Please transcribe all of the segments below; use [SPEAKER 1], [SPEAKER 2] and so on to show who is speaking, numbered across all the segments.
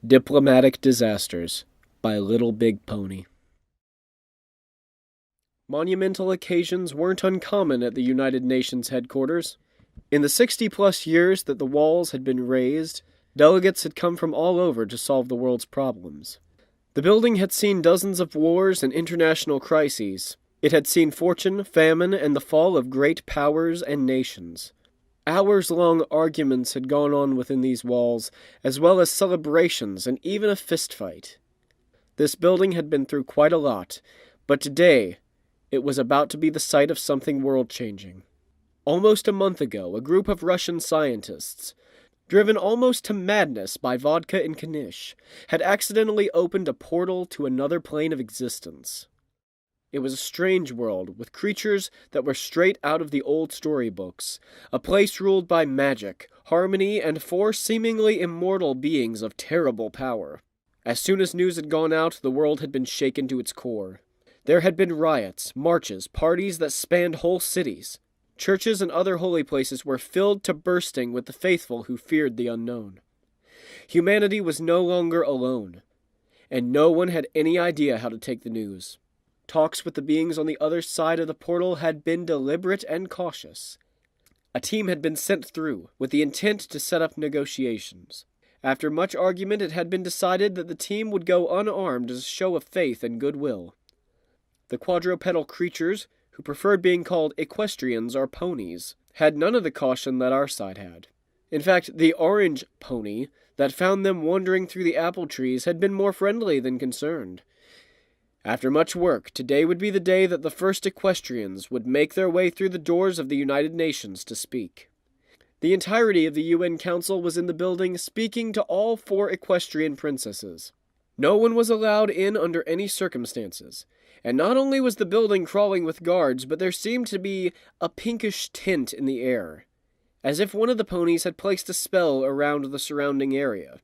[SPEAKER 1] Diplomatic Disasters by Little Big Pony. Monumental occasions weren't uncommon at the United Nations headquarters. In the 60-plus years that the walls had been raised, delegates had come from all over to solve the world's problems. The building had seen dozens of wars and international crises. It had seen fortune, famine, and the fall of great powers and nations. Hours-long arguments had gone on within these walls, as well as celebrations and even a fistfight. This building had been through quite a lot, but today it was about to be the site of something world-changing. Almost a month ago, a group of Russian scientists, driven almost to madness by vodka and Knish, had accidentally opened a portal to another plane of existence. It was a strange world, with creatures that were straight out of the old storybooks, a place ruled by magic, harmony, and 4 seemingly immortal beings of terrible power. As soon as news had gone out, the world had been shaken to its core. There had been riots, marches, parties that spanned whole cities. Churches and other holy places were filled to bursting with the faithful who feared the unknown. Humanity was no longer alone, and no one had any idea how to take the news. Talks with the beings on the other side of the portal had been deliberate and cautious. A team had been sent through, with the intent to set up negotiations. After much argument, it had been decided that the team would go unarmed as a show of faith and goodwill. The quadrupedal creatures, who preferred being called Equestrians or ponies, had none of the caution that our side had. In fact, the orange pony that found them wandering through the apple trees had been more friendly than concerned. After much work, today would be the day that the first equestrians would make their way through the doors of the United Nations to speak. The entirety of the UN Council was in the building, speaking to all 4 equestrian princesses. No one was allowed in under any circumstances, and not only was the building crawling with guards, but there seemed to be a pinkish tint in the air, as if one of the ponies had placed a spell around the surrounding area.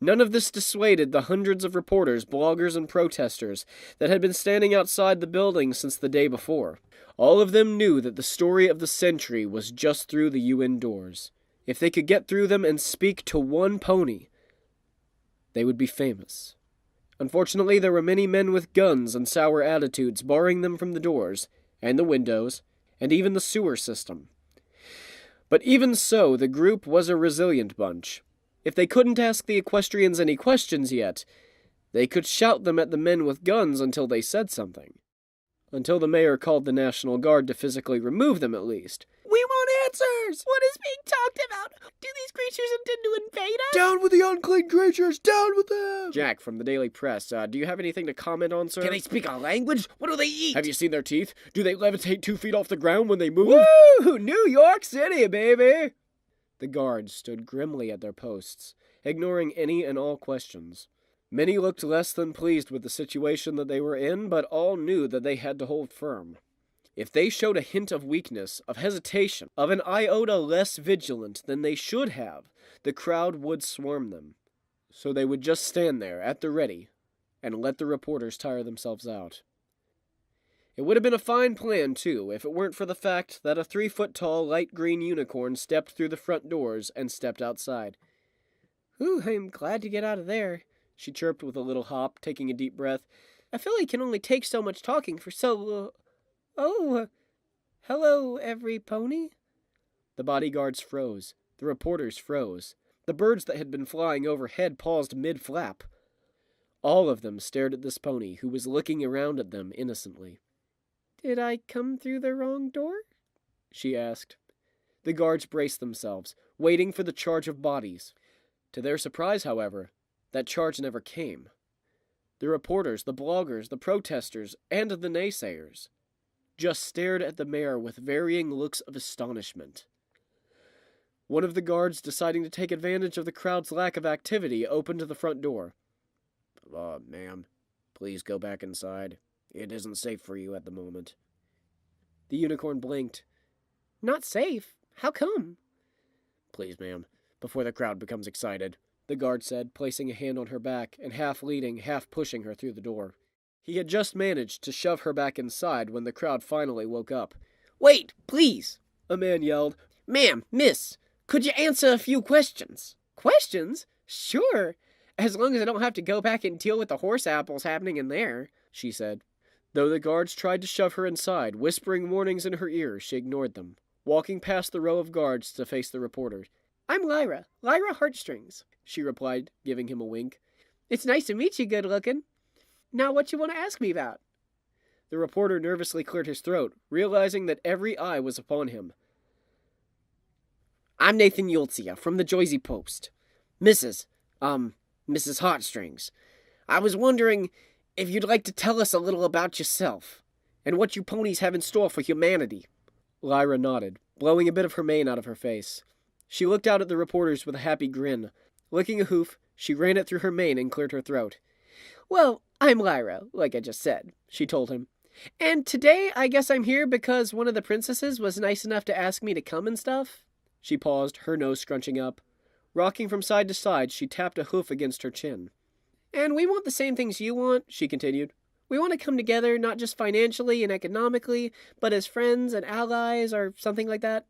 [SPEAKER 1] None of this dissuaded the hundreds of reporters, bloggers, and protesters that had been standing outside the building since the day before. All of them knew that the story of the century was just through the UN doors. If they could get through them and speak to one pony, they would be famous. Unfortunately, there were many men with guns and sour attitudes barring them from the doors, and the windows, and even the sewer system. But even so, the group was a resilient bunch. If they couldn't ask the equestrians any questions yet, they could shout them at the men with guns until they said something. Until the mayor called the National Guard to physically remove them, at least.
[SPEAKER 2] We want answers! What is being talked about? Do these creatures intend to invade us?
[SPEAKER 3] Down with the unclean creatures! Down with them!
[SPEAKER 1] Jack, from the Daily Press, do you have anything to comment on, sir?
[SPEAKER 2] Can they speak our language? What do they eat?
[SPEAKER 1] Have you seen their teeth? Do they levitate 2 feet off the ground when they move?
[SPEAKER 2] Woo! New York City, baby!
[SPEAKER 1] The guards stood grimly at their posts, ignoring any and all questions. Many looked less than pleased with the situation that they were in, but all knew that they had to hold firm. If they showed a hint of weakness, of hesitation, of an iota less vigilant than they should have, the crowd would swarm them. So they would just stand there, at the ready, and let the reporters tire themselves out. It would have been a fine plan, too, if it weren't for the fact that a 3-foot-tall light green unicorn stepped through the front doors and stepped outside.
[SPEAKER 2] "Ooh, I'm glad to get out of there," she chirped with a little hop, taking a deep breath. "I feel I can only take so much talking for so... hello, every pony?"
[SPEAKER 1] The bodyguards froze. The reporters froze. The birds that had been flying overhead paused mid-flap. All of them stared at this pony, who was looking around at them innocently.
[SPEAKER 2] "Did I come through the wrong door?"
[SPEAKER 1] she asked. The guards braced themselves, waiting for the charge of bodies. To their surprise, however, that charge never came. The reporters, the bloggers, the protesters, and the naysayers just stared at the mayor with varying looks of astonishment. One of the guards, deciding to take advantage of the crowd's lack of activity, opened the front door.
[SPEAKER 3] Ma'am, please go back inside. It isn't safe for you at the moment."
[SPEAKER 1] The unicorn blinked.
[SPEAKER 2] "Not safe? How come?"
[SPEAKER 3] "Please, ma'am, before the crowd becomes excited,"
[SPEAKER 1] the guard said, placing a hand on her back and half leading, half pushing her through the door. He had just managed to shove her back inside when the crowd finally woke up.
[SPEAKER 2] "Wait, please!"
[SPEAKER 1] a man yelled.
[SPEAKER 2] "Ma'am, miss, could you answer a few questions?" "Questions? Sure. As long as I don't have to go back and deal with the horse apples happening in there, she said.
[SPEAKER 1] Though the guards tried to shove her inside, whispering warnings in her ear, she ignored them, walking past the row of guards to face the reporter.
[SPEAKER 2] I'm Lyra Heartstrings, she replied, giving him a wink. It's nice to meet you, good looking. Now what you want to ask me about?
[SPEAKER 1] The reporter nervously cleared his throat, realizing that every eye was upon him.
[SPEAKER 3] I'm Nathan Yultzia from the Jersey Post. Mrs. Heartstrings. I was wondering if you'd like to tell us a little about yourself, and what you ponies have in store for humanity.
[SPEAKER 1] Lyra nodded, blowing a bit of her mane out of her face. She looked out at the reporters with a happy grin. Licking a hoof, she ran it through her mane and cleared her throat.
[SPEAKER 2] Well, I'm Lyra, like I just said, she told him. And today I guess I'm here because one of the princesses was nice enough to ask me to come and stuff.
[SPEAKER 1] She paused, her nose scrunching up. Rocking from side to side, she tapped a hoof against her chin.
[SPEAKER 2] And we want the same things you want, she continued. We want to come together, not just financially and economically, but as friends and allies or something like that.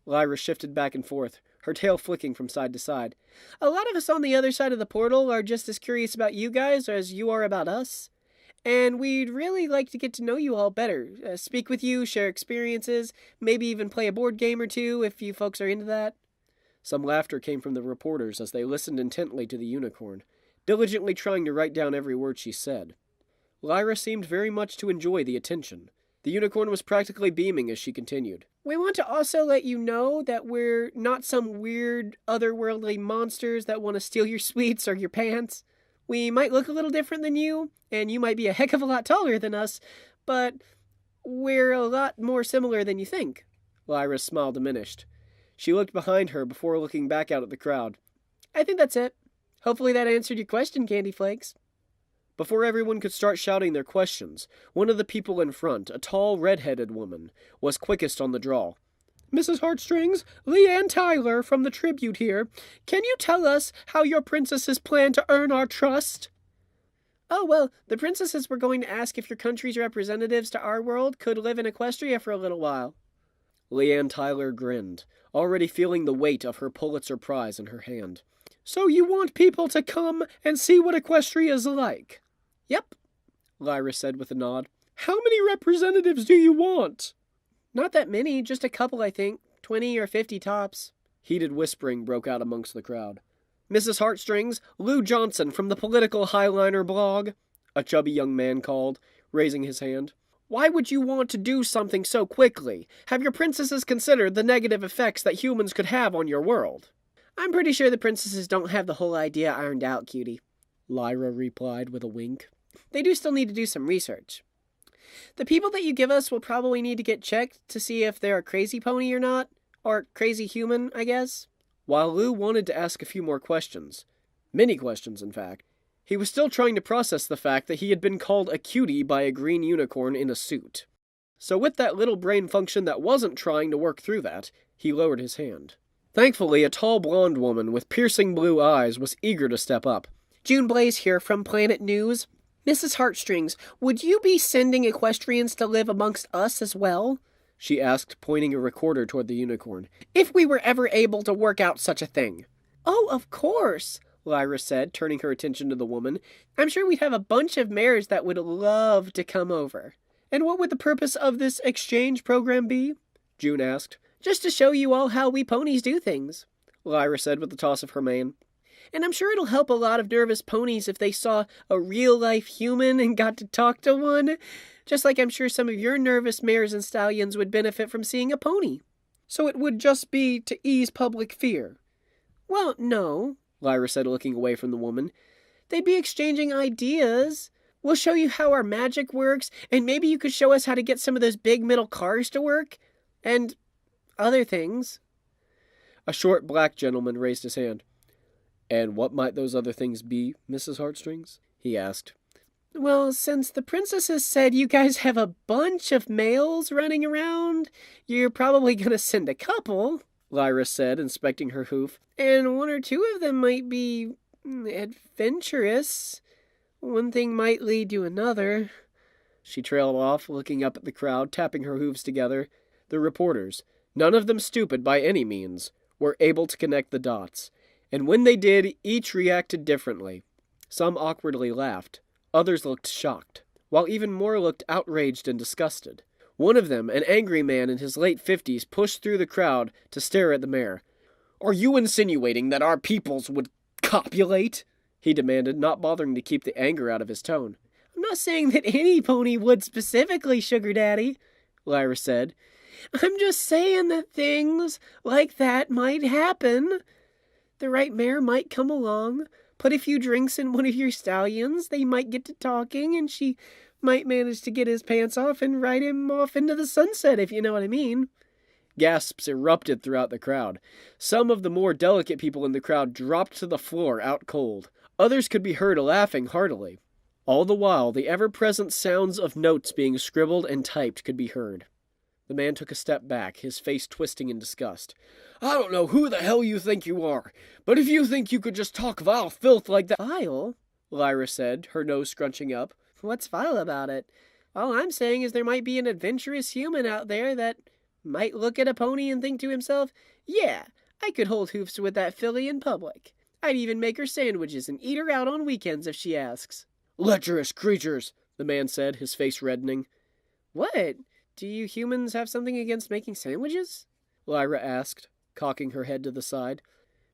[SPEAKER 1] Lyra shifted back and forth, her tail flicking from side to side.
[SPEAKER 2] A lot of us on the other side of the portal are just as curious about you guys as you are about us. And we'd really like to get to know you all better, speak with you, share experiences, maybe even play a board game or two if you folks are into that.
[SPEAKER 1] Some laughter came from the reporters as they listened intently to the unicorn, diligently trying to write down every word she said. Lyra seemed very much to enjoy the attention. The unicorn was practically beaming as she continued.
[SPEAKER 2] We want to also let you know that we're not some weird, otherworldly monsters that want to steal your sweets or your pants. We might look a little different than you, and you might be a heck of a lot taller than us, but we're a lot more similar than you think.
[SPEAKER 1] Lyra's smile diminished. She looked behind her before looking back out at the crowd.
[SPEAKER 2] I think that's it. Hopefully that answered your question, Candy Flakes.
[SPEAKER 1] Before everyone could start shouting their questions, one of the people in front, a tall, red-headed woman, was quickest on the draw.
[SPEAKER 2] Mrs. Heartstrings, Leanne Tyler from the Tribute here. Can you tell us how your princesses plan to earn our trust? Oh, well, the princesses were going to ask if your country's representatives to our world could live in Equestria for a little while.
[SPEAKER 1] Leanne Tyler grinned, already feeling the weight of her Pulitzer Prize in her hand.
[SPEAKER 2] So you want people to come and see what Equestria's like? Yep,
[SPEAKER 1] Lyra said with a nod.
[SPEAKER 2] How many representatives do you want? Not that many, just a couple, I think. 20 or 50 tops.
[SPEAKER 1] Heated whispering broke out amongst the crowd. Mrs. Heartstrings, Lou Johnson from the Political Highliner blog, a chubby young man called, raising his hand. Why would you want to do something so quickly? Have your princesses considered the negative effects that humans could have on your world?
[SPEAKER 2] I'm pretty sure the princesses don't have the whole idea ironed out, cutie,
[SPEAKER 1] Lyra replied with a wink.
[SPEAKER 2] They do still need to do some research. The people that you give us will probably need to get checked to see if they're a crazy pony or not. Or crazy human, I guess.
[SPEAKER 1] While Lou wanted to ask a few more questions, many questions in fact, he was still trying to process the fact that he had been called a cutie by a green unicorn in a suit. So with that little brain function that wasn't trying to work through that, he lowered his hand. Thankfully, a tall blonde woman with piercing blue eyes was eager to step up.
[SPEAKER 2] June Blaze here from Planet News. Mrs. Heartstrings, would you be sending equestrians to live amongst us as well?
[SPEAKER 1] She asked, pointing a recorder toward the unicorn.
[SPEAKER 2] If we were ever able to work out such a thing. Oh, of course, Lyra said, turning her attention to the woman. I'm sure we'd have a bunch of mares that would love to come over. And what would the purpose of this exchange program be?
[SPEAKER 1] June asked.
[SPEAKER 2] Just to show you all how we ponies do things,
[SPEAKER 1] Lyra said with a toss of her mane.
[SPEAKER 2] And I'm sure it'll help a lot of nervous ponies if they saw a real-life human and got to talk to one. Just like I'm sure some of your nervous mares and stallions would benefit from seeing a pony.
[SPEAKER 1] So it would just be to ease public fear?
[SPEAKER 2] Well, no,
[SPEAKER 1] Lyra said, looking away from the woman.
[SPEAKER 2] They'd be exchanging ideas. We'll show you how our magic works, and maybe you could show us how to get some of those big metal cars to work. And other things.
[SPEAKER 1] A short black gentleman raised his hand. And what might those other things be, Mrs. Heartstrings? He asked.
[SPEAKER 2] Well, since the princesses said you guys have a bunch of males running around, you're probably going to send a couple,
[SPEAKER 1] Lyra said, inspecting her hoof.
[SPEAKER 2] And one or two of them might be adventurous. One thing might lead to another.
[SPEAKER 1] She trailed off, looking up at the crowd, tapping her hooves together. The reporters, none of them stupid by any means, were able to connect the dots. And when they did, each reacted differently. Some awkwardly laughed. Others looked shocked, while even more looked outraged and disgusted. One of them, an angry man in his late 50s, pushed through the crowd to stare at the mayor. "Are you insinuating that our peoples would copulate?" he demanded, not bothering to keep the anger out of his tone.
[SPEAKER 2] "I'm not saying that any pony would specifically, Sugar Daddy," Lyra said. "I'm just saying that things like that might happen. The right mare might come along, put a few drinks in one of your stallions, they might get to talking, and she might manage to get his pants off and ride him off into the sunset, if you know what I mean."
[SPEAKER 1] Gasps erupted throughout the crowd. Some of the more delicate people in the crowd dropped to the floor out cold. Others could be heard laughing heartily. All the while, the ever-present sounds of notes being scribbled and typed could be heard. The man took a step back, his face twisting in disgust. "I don't know who the hell you think you are, but if you think you could just talk vile filth like that—"
[SPEAKER 2] "Vile?"
[SPEAKER 1] Lyra said, her nose scrunching up.
[SPEAKER 2] "What's vile about it? All I'm saying is there might be an adventurous human out there that might look at a pony and think to himself, yeah, I could hold hoofs with that filly in public. I'd even make her sandwiches and eat her out on weekends if she asks."
[SPEAKER 1] "Lecherous creatures," the man said, his face reddening.
[SPEAKER 2] "What? Do you humans have something against making sandwiches?"
[SPEAKER 1] Lyra asked, cocking her head to the side.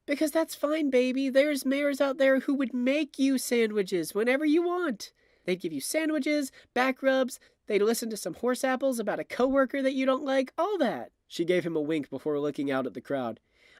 [SPEAKER 2] "Because that's fine, baby. There's mares out there who would make you sandwiches whenever you want. They'd give you sandwiches, back rubs, they'd listen to some horse apples about a coworker that you don't like, all that."
[SPEAKER 1] She gave him a wink before looking out at the crowd.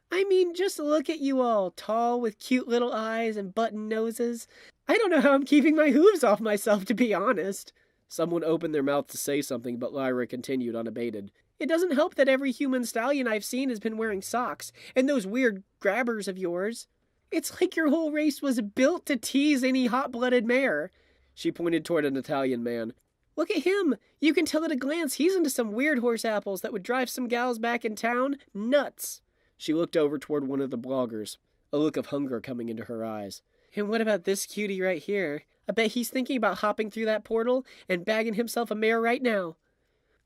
[SPEAKER 2] "I mean, just look at you all, tall with cute little eyes and button noses. I don't know how I'm keeping my hooves off myself, to be honest."
[SPEAKER 1] Someone opened their mouth to say something, but Lyra continued unabated.
[SPEAKER 2] "It doesn't help that every human stallion I've seen has been wearing socks, and those weird grabbers of yours. It's like your whole race was built to tease any hot-blooded mare."
[SPEAKER 1] She pointed toward an Italian man.
[SPEAKER 2] "Look at him. You can tell at a glance he's into some weird horse apples that would drive some gals back in town nuts."
[SPEAKER 1] She looked over toward one of the bloggers, a look of hunger coming into her eyes.
[SPEAKER 2] "And what about this cutie right here? I bet he's thinking about hopping through that portal and bagging himself a mare right now."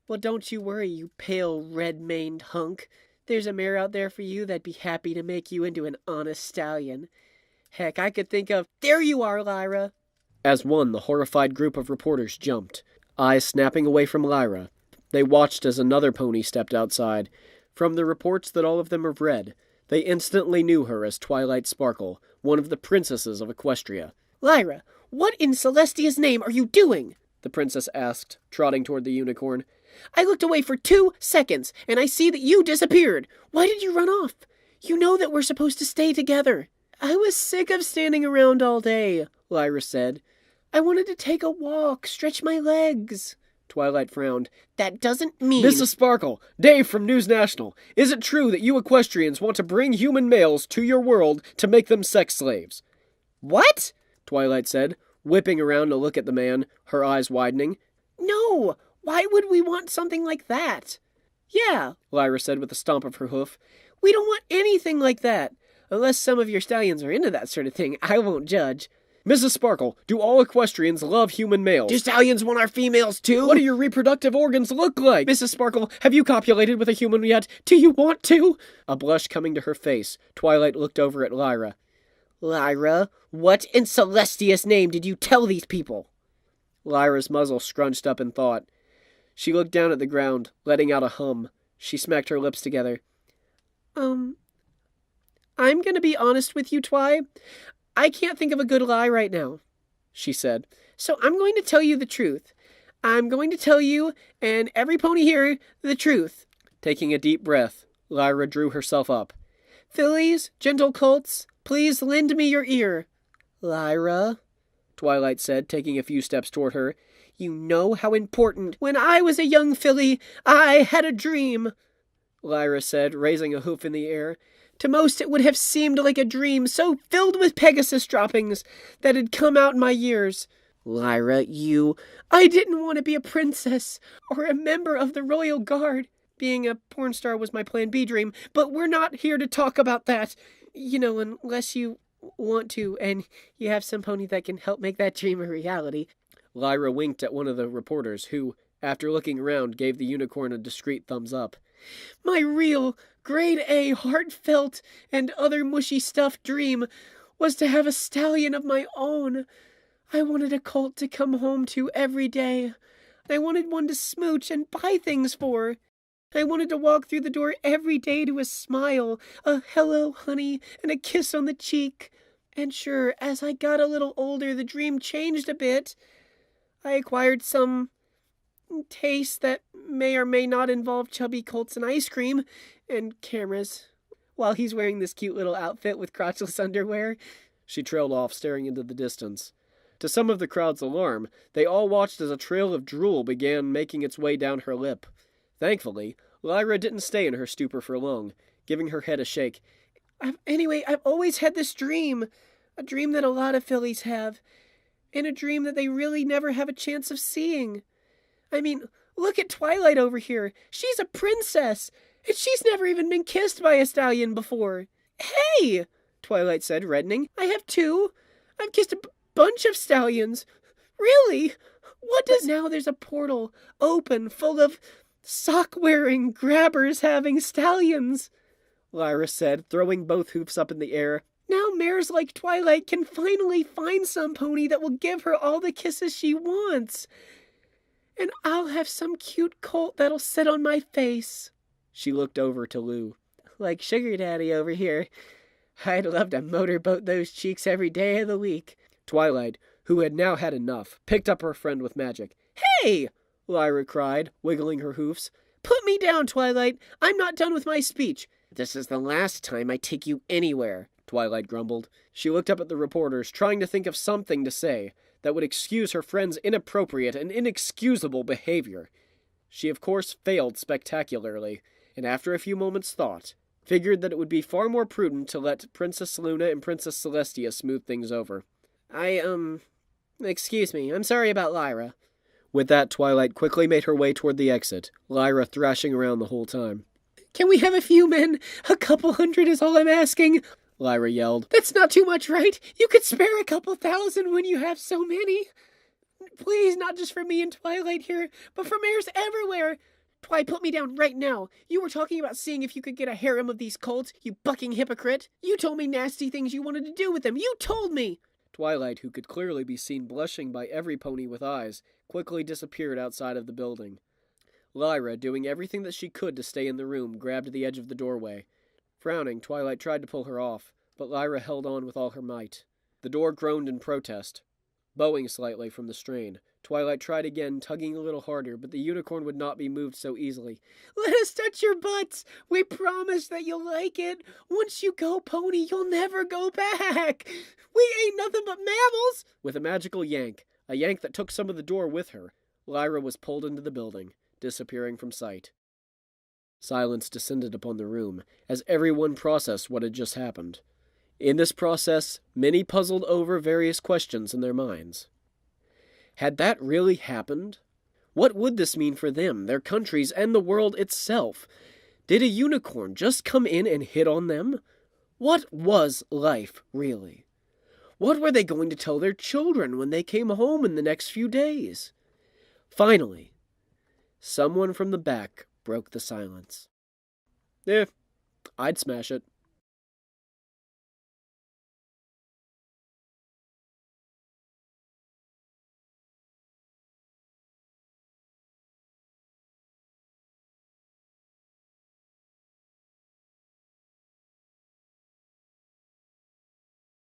[SPEAKER 2] "Well, don't you worry, you pale, red-maned hunk. There's a mare out there for you that'd be happy to make you into an honest stallion. Heck, I could think of— There you are, Lyra!"
[SPEAKER 1] As one, the horrified group of reporters jumped, eyes snapping away from Lyra. They watched as another pony stepped outside. From the reports that all of them have read, they instantly knew her as Twilight Sparkle, one of the princesses of Equestria.
[SPEAKER 2] "Lyra, what in Celestia's name are you doing?"
[SPEAKER 1] the princess asked, trotting toward the unicorn.
[SPEAKER 2] "I looked away for 2 seconds, and I see that you disappeared. Why did you run off? You know that we're supposed to stay together." "I was sick of standing around all day," Lyra said. "I wanted to take a walk, stretch my legs."
[SPEAKER 1] Twilight frowned.
[SPEAKER 2] "That doesn't mean—"
[SPEAKER 1] "Mrs. Sparkle, Dave from News National. Is it true that you Equestrians want to bring human males to your world to make them sex slaves?"
[SPEAKER 2] "What?"
[SPEAKER 1] Twilight said, whipping around to look at the man, her eyes widening.
[SPEAKER 2] "No! Why would we want something like that?" "Yeah,"
[SPEAKER 1] Lyra said with a stomp of her hoof.
[SPEAKER 2] "We don't want anything like that. Unless some of your stallions are into that sort of thing, I won't judge."
[SPEAKER 1] "Mrs. Sparkle, do all equestrians love human males?"
[SPEAKER 2] "Do stallions want our females too?"
[SPEAKER 1] "What do your reproductive organs look like?"
[SPEAKER 2] "Mrs. Sparkle, have you copulated with a human yet? Do you want to?"
[SPEAKER 1] A blush coming to her face, Twilight looked over at Lyra.
[SPEAKER 2] "Lyra, what in Celestia's name did you tell these people?"
[SPEAKER 1] Lyra's muzzle scrunched up in thought. She looked down at the ground, letting out a hum. She smacked her lips together.
[SPEAKER 2] I'm gonna be honest with you, Twi. I can't think of a good lie right now," she said. "So I'm going to tell you the truth. I'm going to tell you, and every pony here, the truth."
[SPEAKER 1] Taking a deep breath, Lyra drew herself up.
[SPEAKER 2] "Fillies, gentle colts, please lend me your ear." "Lyra," Twilight said, taking a few steps toward her, "you know how important— When I was a young filly, I had a dream," Lyra said, raising a hoof in the air. "To most it would have seemed like a dream so filled with Pegasus droppings that had come out in my years. Lyra, I didn't want to be a princess or a member of the royal guard. Being a porn star was my plan B dream, but we're not here to talk about that. Unless you want to, and you have some pony that can help make that dream a reality."
[SPEAKER 1] Lyra winked at one of the reporters, who, after looking around, gave the unicorn a discreet thumbs up.
[SPEAKER 2] "My real, grade A, heartfelt, and other mushy stuff dream was to have a stallion of my own. I wanted a colt to come home to every day. I wanted one to smooch and buy things for. I wanted to walk through the door every day to a smile, a hello, honey, and a kiss on the cheek. And sure, as I got a little older, the dream changed a bit. I acquired some tastes that may or may not involve chubby colts and ice cream and cameras. While he's wearing this cute little outfit with crotchless underwear,
[SPEAKER 1] she trailed off, staring into the distance. To some of the crowd's alarm, they all watched as a trail of drool began making its way down her lip. Thankfully, Lyra didn't stay in her stupor for long, giving her head a shake.
[SPEAKER 2] I've always had this dream. A dream that a lot of fillies have. And a dream that they really never have a chance of seeing. I mean, look at Twilight over here. She's a princess. And she's never even been kissed by a stallion before. Hey! Twilight said, reddening. I have two. I've kissed a bunch of stallions. Really? What does... But now there's a portal open full of sock-wearing, grabbers-having stallions, Lyra said, throwing both hoofs up in the air. Now mares like Twilight can finally find some pony that will give her all the kisses she wants. And I'll have some cute colt that'll sit on my face.
[SPEAKER 1] She looked over to Lou.
[SPEAKER 2] Like Sugar Daddy over here. I'd love to motorboat those cheeks every day of the week.
[SPEAKER 1] Twilight, who had now had enough, picked up her friend with magic.
[SPEAKER 2] Hey!
[SPEAKER 1] Lyra cried, wiggling her hoofs.
[SPEAKER 2] Put me down, Twilight. I'm not done with my speech.
[SPEAKER 3] This is the last time I take you anywhere,
[SPEAKER 1] Twilight grumbled. She looked up at the reporters, trying to think of something to say that would excuse her friend's inappropriate and inexcusable behavior. She, of course, failed spectacularly, and after a few moments' thought, figured that it would be far more prudent to let Princess Luna and Princess Celestia smooth things over.
[SPEAKER 2] Excuse me, I'm sorry about Lyra.
[SPEAKER 1] With that, Twilight quickly made her way toward the exit, Lyra thrashing around the whole time.
[SPEAKER 2] Can we have a few men? A couple hundred is all I'm asking,
[SPEAKER 1] Lyra yelled.
[SPEAKER 2] That's not too much, right? You could spare a couple thousand when you have so many. Please, not just for me and Twilight here, but for mares everywhere. Twi, put me down right now. You were talking about seeing if you could get a harem of these colts, you bucking hypocrite. You told me nasty things you wanted to do with them. You told me!
[SPEAKER 1] Twilight, who could clearly be seen blushing by every pony with eyes, quickly disappeared outside of the building. Lyra, doing everything that she could to stay in the room, grabbed the edge of the doorway. Frowning, Twilight tried to pull her off, but Lyra held on with all her might. The door groaned in protest. Bowing slightly from the strain, Twilight tried again, tugging a little harder, but the unicorn would not be moved so easily.
[SPEAKER 2] Let us touch your butts! We promise that you'll like it! Once you go, pony, you'll never go back! We ain't nothing but mammals!
[SPEAKER 1] With a magical yank, a yank that took some of the door with her, Lyra was pulled into the building, disappearing from sight. Silence descended upon the room, as everyone processed what had just happened. In this process, many puzzled over various questions in their minds. Had that really happened? What would this mean for them, their countries, and the world itself? Did a unicorn just come in and hit on them? What was life, really? What were they going to tell their children when they came home in the next few days? Finally, someone from the back broke the silence. I'd smash it.